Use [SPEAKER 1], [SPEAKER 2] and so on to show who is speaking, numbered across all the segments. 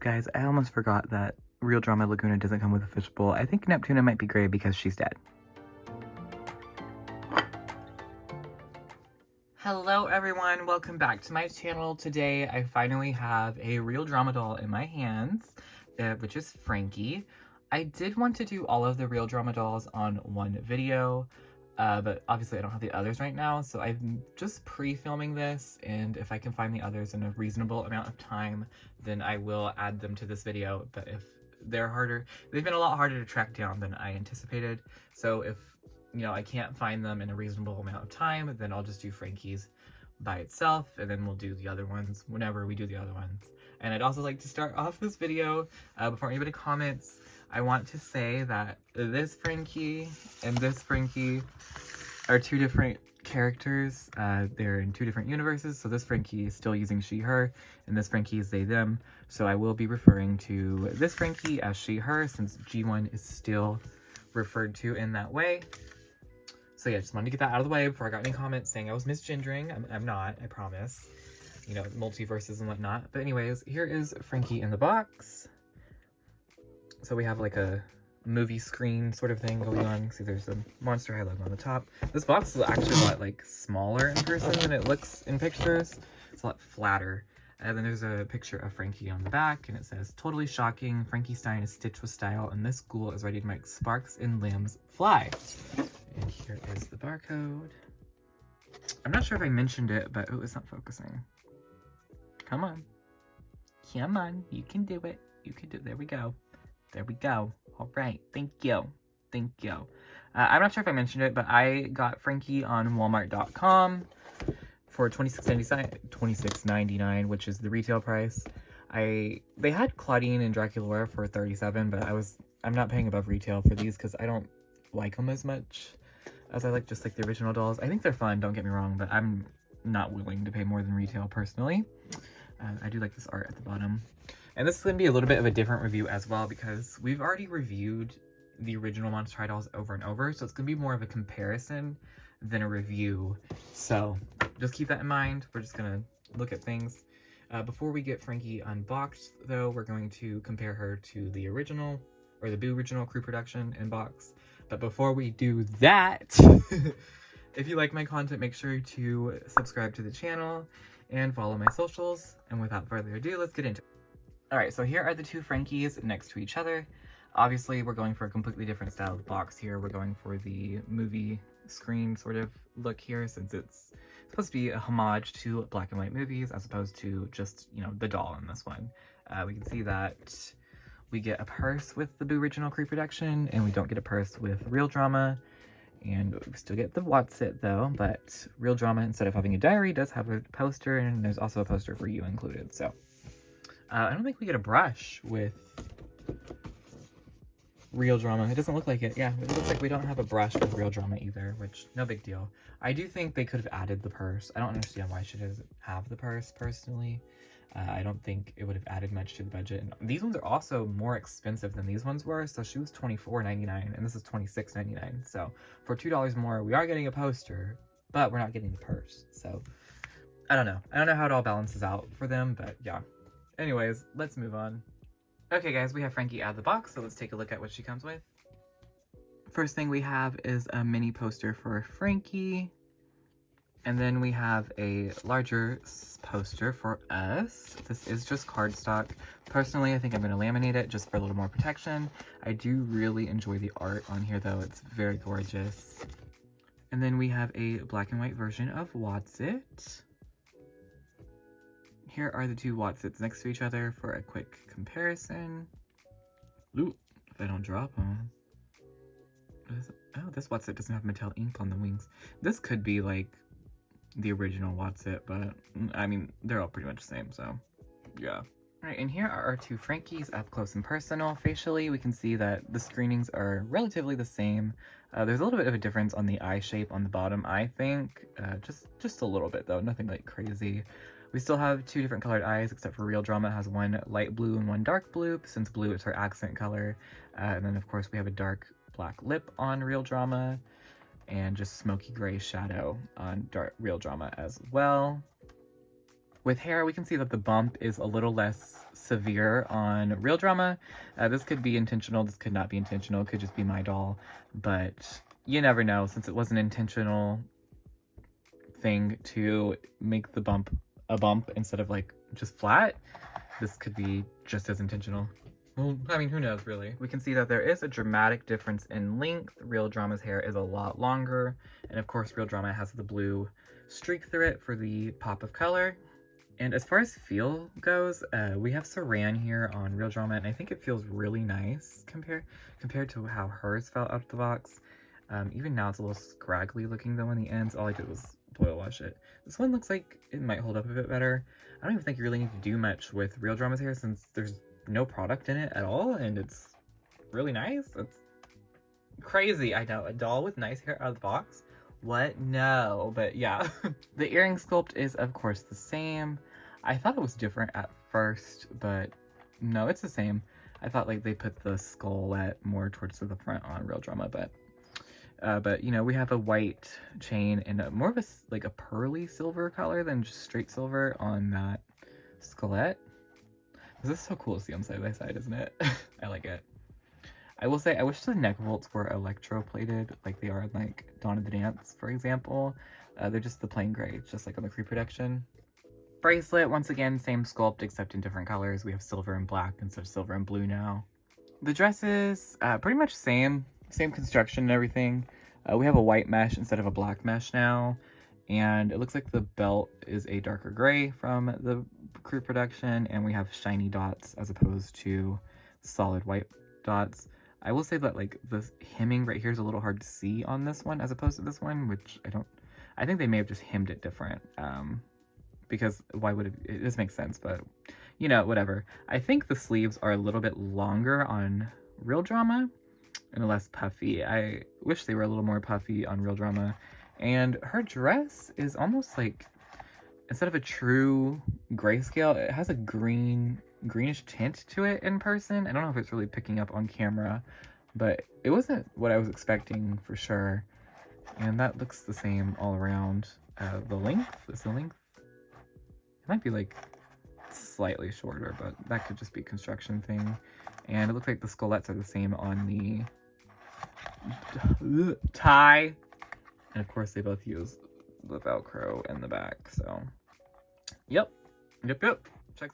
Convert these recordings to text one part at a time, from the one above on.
[SPEAKER 1] Guys, I almost forgot that Real Drama Laguna doesn't come with a fishbowl. I think Neptuna might be gray because she's dead. Hello everyone, welcome back to my channel. Today I finally have a Real Drama doll in my hands, which is Frankie. I did want to do all of the Real Drama dolls on one video, but obviously I don't have the others right now, so I'm just pre-filming this, and if I can find the others in a reasonable amount of time, then I will add them to this video. But if they're harder, they've been a lot harder to track down than I anticipated, so if I can't find them in a reasonable amount of time, then I'll just do Frankie's by itself, and then we'll do the other ones whenever we do the other ones. And I'd also like to start off this video, before anybody comments, I want to say that this Frankie and this Frankie are two different characters. They're in two different universes, so this Frankie is still using she, her, and this Frankie is they, them. So I will be referring to this Frankie as she, her, since G1 is still referred to in that way. So yeah, just wanted to get that out of the way before I got any comments saying I was misgendering. I'm not, I promise. Multiverses and whatnot. But anyways, here is Frankie in the box. So we have like a movie screen sort of thing going on. See, there's a Monster High logo on the top. This box is actually a lot like smaller in person than it looks in pictures. It's a lot flatter. And then there's a picture of Frankie on the back, and it says, "Totally shocking, Frankie Stein is stitched with style, and this ghoul is ready to make sparks and limbs fly." And here is the barcode. I'm not sure if I mentioned it, but oh, it's not focusing. Come on. Come on, you can do it. You can do it. There we go. There we go. All right, thank you. Thank you. I'm not sure if I mentioned it, but I got Frankie on Walmart.com for $26.99, which is the retail price. They had Claudine and Draculaura for $37, but I'm not paying above retail for these because I don't like them as much as I like just like the original dolls. I think they're fun, don't get me wrong, but I'm not willing to pay more than retail personally. I do like this art at the bottom. And this is going to be a little bit of a different review as well, because we've already reviewed the original Monster High dolls over and over, so it's going to be more of a comparison than a review. So just keep that in mind. We're just going to look at things. Before we get Frankie unboxed, though, we're going to compare her to the original, or the Boo original crew production in box. But before we do that, if you like my content, make sure to subscribe to the channel and follow my socials. And without further ado, let's get into it. Alright, so here are the two Frankies next to each other. Obviously, we're going for a completely different style of box here. We're going for the movie screen sort of look here, since it's supposed to be a homage to black and white movies, as opposed to just, the doll in this one. We can see that we get a purse with the Boo original crew production, and we don't get a purse with Real Drama. And we still get the What's It though, but Real Drama, instead of having a diary, does have a poster, and there's also a poster for you included. So I don't think we get a brush with Real Drama. It doesn't look like it. Yeah, it looks like we don't have a brush with Real Drama either, which, no big deal. I do think they could have added the purse. I don't understand why she doesn't have the purse, personally. I don't think it would have added much to the budget. And these ones are also more expensive than these ones were. So she was $24.99 and this is $26.99. So for $2 more, we are getting a poster, but we're not getting the purse. So I don't know. I don't know how it all balances out for them, but yeah. Anyways, let's move on. Okay guys, we have Frankie out of the box, so let's take a look at what she comes with. First thing we have is a mini poster for Frankie. And then we have a larger poster for us. This is just cardstock. Personally, I think I'm going to laminate it just for a little more protection. I do really enjoy the art on here though. It's very gorgeous. And then we have a black and white version of What's It. Here are the two What's It's next to each other for a quick comparison. Ooh, if I don't drop them. Oh, this What's It doesn't have metallic ink on the wings. This could be like the original What's It, but I mean, they're all pretty much the same, so yeah. Alright, and here are our two Frankies up close and personal. Facially, we can see that the screenings are relatively the same. There's a little bit of a difference on the eye shape on the bottom, I think. Just a little bit though, nothing like crazy. We still have two different colored eyes, except for Real Drama has one light blue and one dark blue, since blue is her accent color. And then of course we have a dark black lip on Real Drama, and just smoky gray shadow on Real Drama as well. With hair, we can see that the bump is a little less severe on Real Drama. This could be intentional, this could not be intentional, it could just be my doll, but you never know, since it was an intentional thing to make the bump a bump instead of like just flat. This could be just as intentional. Well, I mean, who knows, really? We can see that there is a dramatic difference in length. Real Drama's hair is a lot longer, and of course, Real Drama has the blue streak through it for the pop of color. And as far as feel goes, we have Saran here on Real Drama, and I think it feels really nice compared to how hers felt out of the box. Even now, it's a little scraggly looking though on the ends. All I did was boil wash it. This one looks like it might hold up a bit better. I don't even think you really need to do much with Real Drama's hair since there's no product in it at all, and it's really nice. It's crazy. I know, a doll with nice hair out of the box. What? No, but yeah. The earring sculpt is of course the same. I thought it was different at first, but no, it's the same. I thought like they put the skullette more towards the front on Real Drama, but you know, we have a white chain and more of a pearly silver color than just straight silver on that skullette. This is so cool to see them side by side, isn't it? I like it. I will say, I wish the neck bolts were electroplated like they are in like Dawn of the Dance, for example. They're just the plain gray, just like on the Creep production. Bracelet, once again, same sculpt except in different colors. We have silver and black instead of silver and blue now. The dresses, pretty much same construction and everything. We have a white mesh instead of a black mesh now. And it looks like the belt is a darker gray from the Crew production, and we have shiny dots as opposed to solid white dots. I will say that like the hemming right here is a little hard to see on this one as opposed to this one, which I think they may have just hemmed it different. Because why would it does make sense, but you know, whatever. I think the sleeves are a little bit longer on Real Drama and less puffy. I wish they were a little more puffy on Real Drama. And her dress is almost like, instead of a true grayscale, it has a greenish tint to it in person. I don't know if it's really picking up on camera, but it wasn't what I was expecting for sure. And that looks the same all around. The length, is the length? It might be like slightly shorter, but that could just be a construction thing. And it looks like the skullettes are the same on the tie. And of course they both use the Velcro in the back, so. Yep. Check that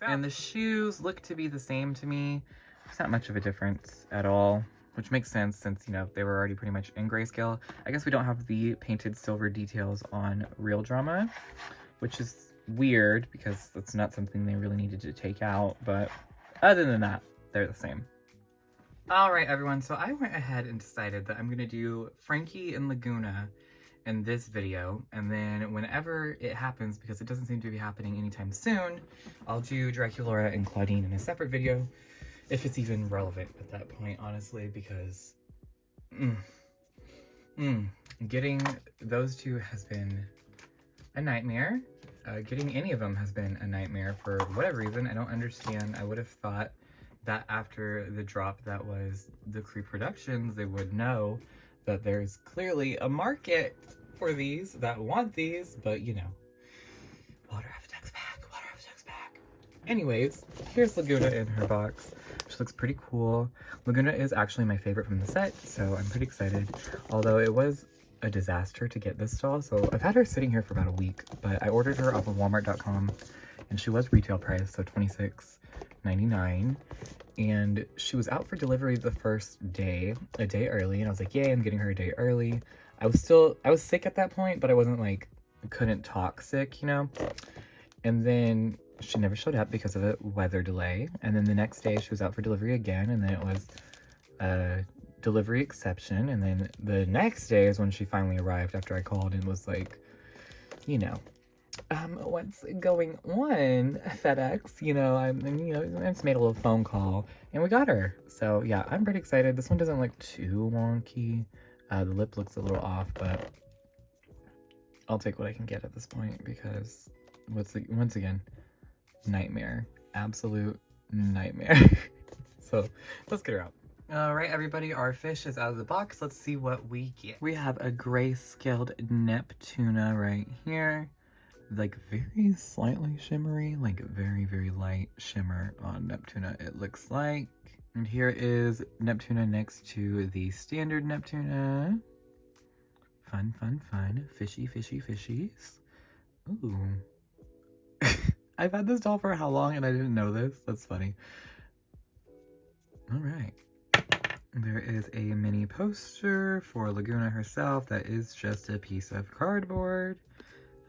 [SPEAKER 1] out. And the shoes look to be the same to me. There's not much of a difference at all, which makes sense since, you know, they were already pretty much in grayscale. I guess we don't have the painted silver details on Real Drama, which is weird because that's not something they really needed to take out, but other than that, they're the same. Alright everyone, so I went ahead and decided that I'm going to do Frankie and Laguna in this video, and then whenever it happens, because it doesn't seem to be happening anytime soon, I'll do Draculaura and Claudine in a separate video, if it's even relevant at that point, honestly, because getting those two has been a nightmare. Getting any of them has been a nightmare for whatever reason. I don't understand. I would have thought that after the drop that was the Creep Productions, they would know that there's clearly a market for these that want these, but you know, water after back. Anyways, here's Laguna in her box. She looks pretty cool. Laguna is actually my favorite from the set, so I'm pretty excited. Although it was a disaster to get this doll, so I've had her sitting here for about a week, but I ordered her off of Walmart.com, and she was retail price, so $26.99. And she was out for delivery the first day, a day early, and I was like, yay, I'm getting her a day early. I was sick at that point, but I wasn't like, couldn't talk sick, you know? And then she never showed up because of a weather delay. And then the next day she was out for delivery again, and then it was a delivery exception. And then the next day is when she finally arrived after I called and was like, you know, what's going on, FedEx? You know, I just made a little phone call and we got her. So yeah, I'm pretty excited. This one doesn't look too wonky. The lip looks a little off, but I'll take what I can get at this point because once again, nightmare, absolute nightmare. So let's get her out. All right, everybody, our fish is out of the box. Let's see what we get. We have a gray scaled Neptuna right here. like very slightly shimmery, like very, very light shimmer on Neptuna, it looks like. And here is Neptuna next to the standard Neptuna. Fun, fun, fun. Fishy, fishy, fishies. Ooh. I've had this doll for how long and I didn't know this? That's funny. All right. There is a mini poster for Laguna herself that is just a piece of cardboard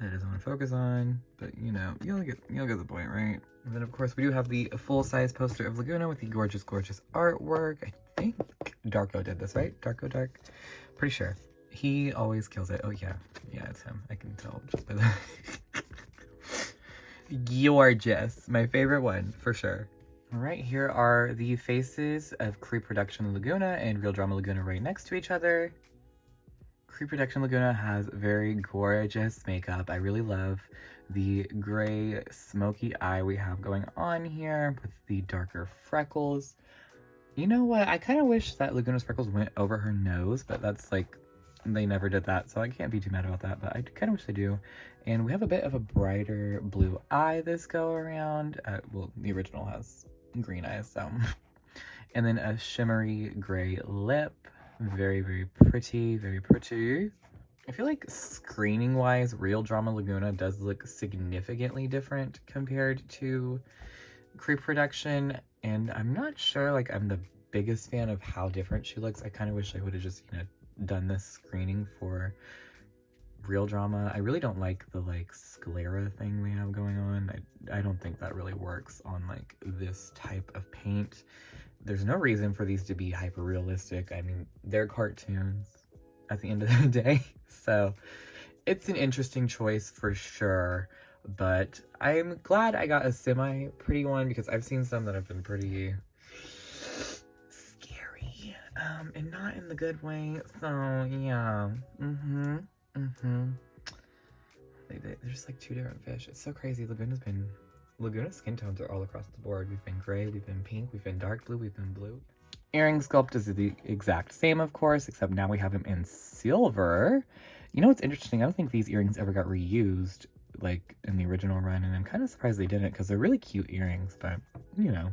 [SPEAKER 1] that I doesn't want to focus on, but you know, you'll get the point, right? And then of course we do have the full-size poster of Laguna with the gorgeous, gorgeous artwork. I think Darko did this, right? Dark. Pretty sure. He always kills it. Oh yeah, it's him. I can tell just by the gorgeous. My favorite one for sure. All right, here are the faces of Creep Production Laguna and Real Drama Laguna right next to each other. Creep Production Laguna has very gorgeous makeup. I really love the gray smoky eye we have going on here with the darker freckles. You know what? I kind of wish that Laguna's freckles went over her nose, but that's like, they never did that, so I can't be too mad about that, but I kind of wish they do. And we have a bit of a brighter blue eye this go around. Well, the original has green eyes, so. And then a shimmery gray lip. Very, very pretty, very pretty. I feel like screening wise, Real Drama Laguna does look significantly different compared to Creep Production. And I'm not sure, like, I'm the biggest fan of how different she looks. I kind of wish I would have just, you know, done this screening for Real Drama. I really don't like the like sclera thing they have going on. I don't think that really works on like this type of paint. There's no reason for these to be hyper realistic. I mean, they're cartoons at the end of the day, so it's an interesting choice for sure. But I'm glad I got a semi pretty one because I've seen some that have been pretty scary, and not in the good way. So yeah, they're just like two different fish. It's so crazy. Laguna's skin tones are all across the board. We've been gray, we've been pink, we've been dark blue, we've been blue. Earring sculpt is the exact same, of course, except now we have them in silver. You know what's interesting? I don't think these earrings ever got reused like in the original run, and I'm kind of surprised they didn't because they're really cute earrings, but you know,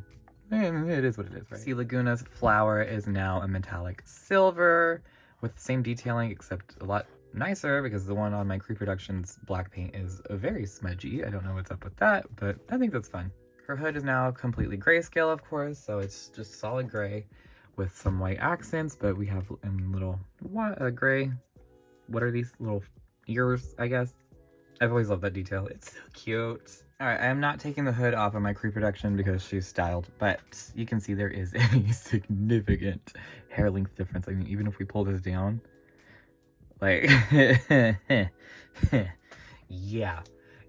[SPEAKER 1] it is what it is, right? See, Laguna's flower is now a metallic silver with the same detailing except a lot nicer because the one on my Creep Productions black paint is very smudgy. I don't know what's up with that, but I think that's fun. Her hood is now completely grayscale, of course, so it's just solid gray with some white accents, but we have little gray, what are these little ears, I guess? I've always loved that detail. It's so cute. All right, I am not taking the hood off of my Creep Production because she's styled, but you can see there is a significant hair length difference. I mean, even if we pull this down, like, yeah.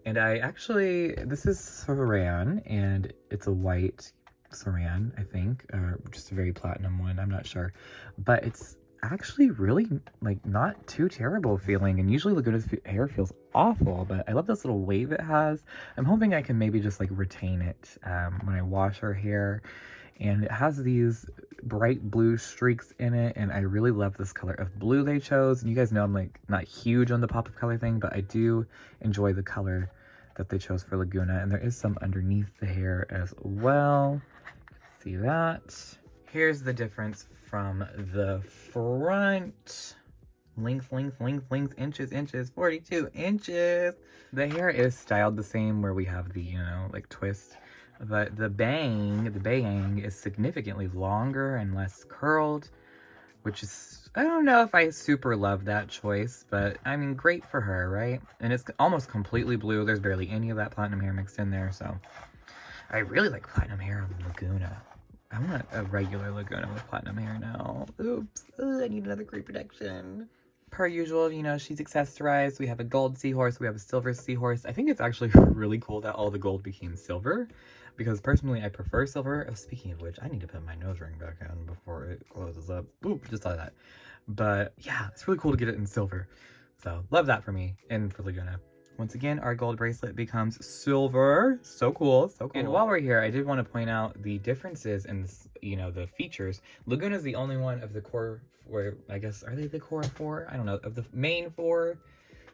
[SPEAKER 1] And I actually, this is Saran, and it's a white Saran, I think, or just a very platinum one, I'm not sure. But it's actually really, like, not too terrible feeling, and usually Laguna's hair feels awful, but I love this little wave it has. I'm hoping I can maybe just, like, retain it when I wash her hair. And it has these bright blue streaks in it, and I really love this color of blue they chose. And you guys know I'm like not huge on the pop of color thing, but I do enjoy the color that they chose for Laguna. And there is some underneath the hair as well. See that? Here's the difference from the front. Length, inches, 42 inches. The hair is styled the same where we have the, you know, like twist. But the bang is significantly longer and less curled, which is, I don't know if I super love that choice, but I mean, great for her, right? And it's almost completely blue. There's barely any of that platinum hair mixed in there, so I really like platinum hair on Laguna. I want a regular Laguna with platinum hair now. Oops, I need another Creep Production. Per usual, you know, she's accessorized. We have a gold seahorse, we have a silver seahorse. I think it's actually really cool that all the gold became silver, because personally I prefer silver. Oh, speaking of which, I need to put my nose ring back on before it closes up. Oop, just thought of that. But yeah, it's really cool to get it in silver. So love that for me and for Laguna. Once again, our gold bracelet becomes silver. So cool, so cool. And while we're here, I did want to point out the differences in, you know, the features. Laguna is the only one of the core four, I guess, are they the core four? I don't know, of the main four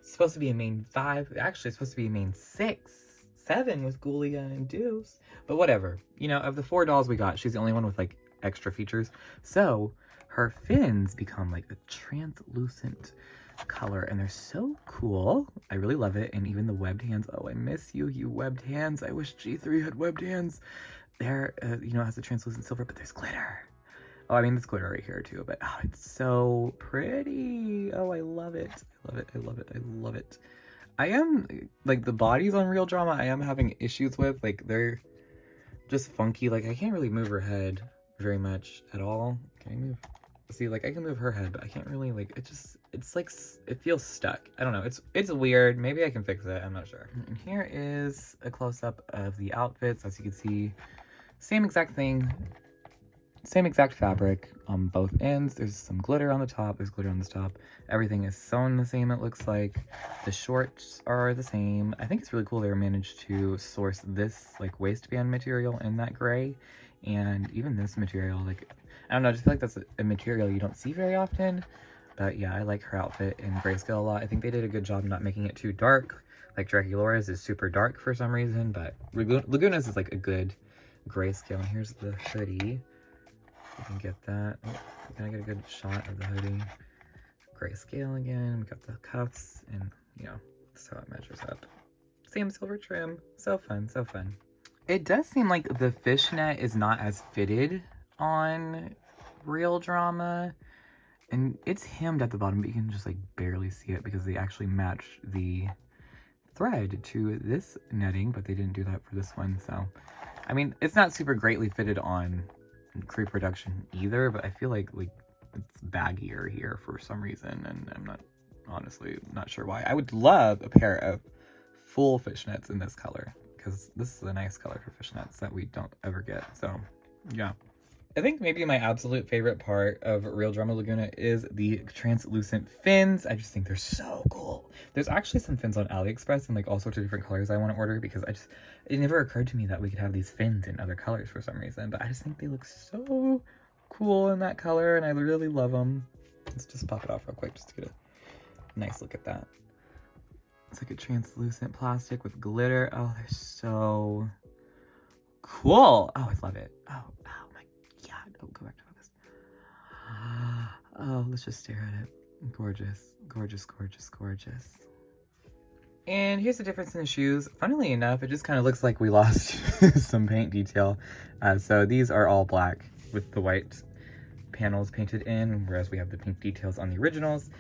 [SPEAKER 1] It's supposed to be a main 5. Actually, it's supposed to be a main 6. 7 with Ghoulia and Deuce. But whatever. You know, of the 4 dolls we got, she's the only one with, like, extra features. So, her fins become, like, a translucent color. And they're so cool. I really love it. And even the webbed hands. Oh, I miss you, you webbed hands. I wish G3 had webbed hands. There, you know, it has the translucent silver, but there's glitter. Oh, I mean, there's glitter right here, too. But, oh, it's so pretty. Oh, I love it. I love it. I love it. I love it. I am, like, the bodies on Real Drama, I am having issues with. Like, they're just funky. Like, I can't really move her head very much at all. Can I move? See, like, I can move her head, but I can't really, like, it's like, it feels stuck. I don't know. It's weird. Maybe I can fix it. I'm not sure. And here is a close-up of the outfits. As you can see, same exact thing. Same exact fabric on both ends. There's some glitter on the top. There's glitter on the top. Everything is sewn the same, it looks like. The shorts are the same. I think it's really cool they managed to source this, like, waistband material in that gray. And even this material, like, I don't know, I just feel like that's a material you don't see very often. But yeah, I like her outfit in grayscale a lot. I think they did a good job not making it too dark. Like, Draculaura's is super dark for some reason, but Laguna's is, like, a good grayscale. And here's the hoodie. You can get that. Oh, can I get a good shot of the hoodie? Grayscale again. We got the cuffs, and you know, that's how it measures up. Same silver trim. So fun, so fun. It does seem like the fishnet is not as fitted on Real Drama, and it's hemmed at the bottom, but you can just like barely see it because they actually match the thread to this netting, but they didn't do that for this one. So, I mean, it's not super greatly fitted on Cree production either, but I feel like it's baggier here for some reason, and I'm not honestly not sure why. I would love a pair of full fishnets in this color because this is a nice color for fishnets that we don't ever get. So yeah, I think maybe my absolute favorite part of Real Drama Laguna is the translucent fins. I just think they're so cool. There's actually some fins on AliExpress in like all sorts of different colors I want to order because it never occurred to me that we could have these fins in other colors for some reason, but I just think they look so cool in that color and I really love them. Let's just pop it off real quick just to get a nice look at that. It's like a translucent plastic with glitter. Oh, they're so cool. Oh, I love it. Oh, my God. Oh, go back to focus. Oh, let's just stare at it. Gorgeous, gorgeous, gorgeous, gorgeous. And here's the difference in the shoes. Funnily enough, it just kind of looks like we lost some paint detail. So these are all black with the white panels painted in, whereas we have the pink details on the originals.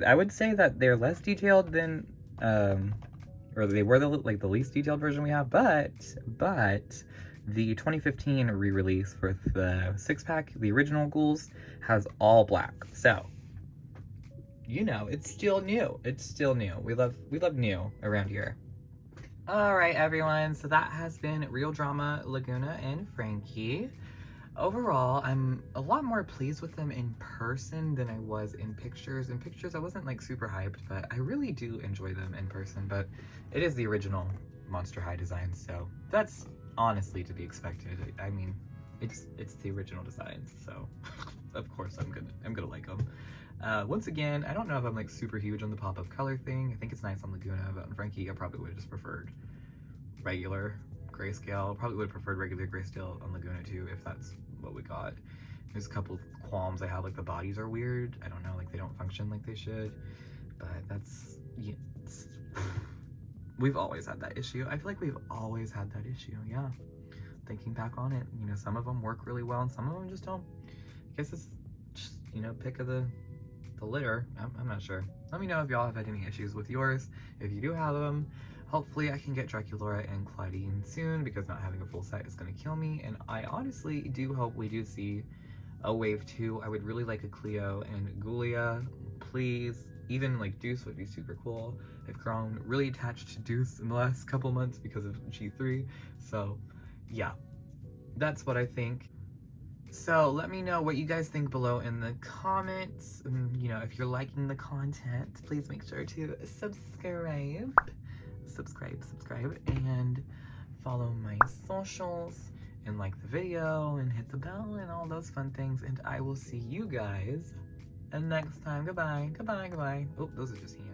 [SPEAKER 1] I would say that they're less detailed than, or they were the least detailed version we have, but the 2015 re-release for the 6-pack, the original Ghouls, has all black. So, you know, it's still new. It's still new. We love new around here. All right, everyone. So that has been Real Drama Laguna and Frankie. Overall, I'm a lot more pleased with them in person than I was in pictures. In pictures, I wasn't like super hyped, but I really do enjoy them in person. But it is the original Monster High design, so that's honestly to be expected. I mean, it's the original designs, so of course I'm gonna like them. Once again, I don't know if I'm like super huge on the pop-up color thing. I think it's nice on Laguna, but on Frankie, I probably would have just preferred regular grayscale. Probably would have preferred regular grayscale on Laguna too, if that's what we got. There's a couple of qualms I have, like the bodies are weird. I don't know, like they don't function like they should, but that's, yeah, we've always had that issue. I feel like we've always had that issue, yeah. Thinking back on it, you know, some of them work really well and some of them just don't. I guess it's just, you know, pick of the litter. I'm not sure. Let me know if y'all have had any issues with yours. If you do have them, hopefully I can get Draculaura and Claudine soon, because not having a full set is going to kill me. And I honestly do hope we do see a wave 2. I would really like a Cleo and Ghoulia, please. Even like Deuce would be super cool. I've grown really attached to Deuce in the last couple months because of G3. So yeah, that's what I think. So let me know what you guys think below in the comments. You know, if you're liking the content, please make sure to subscribe, and follow my socials, and like the video, and hit the bell, and all those fun things. And I will see you guys next time. Goodbye. Oh, those are just hands.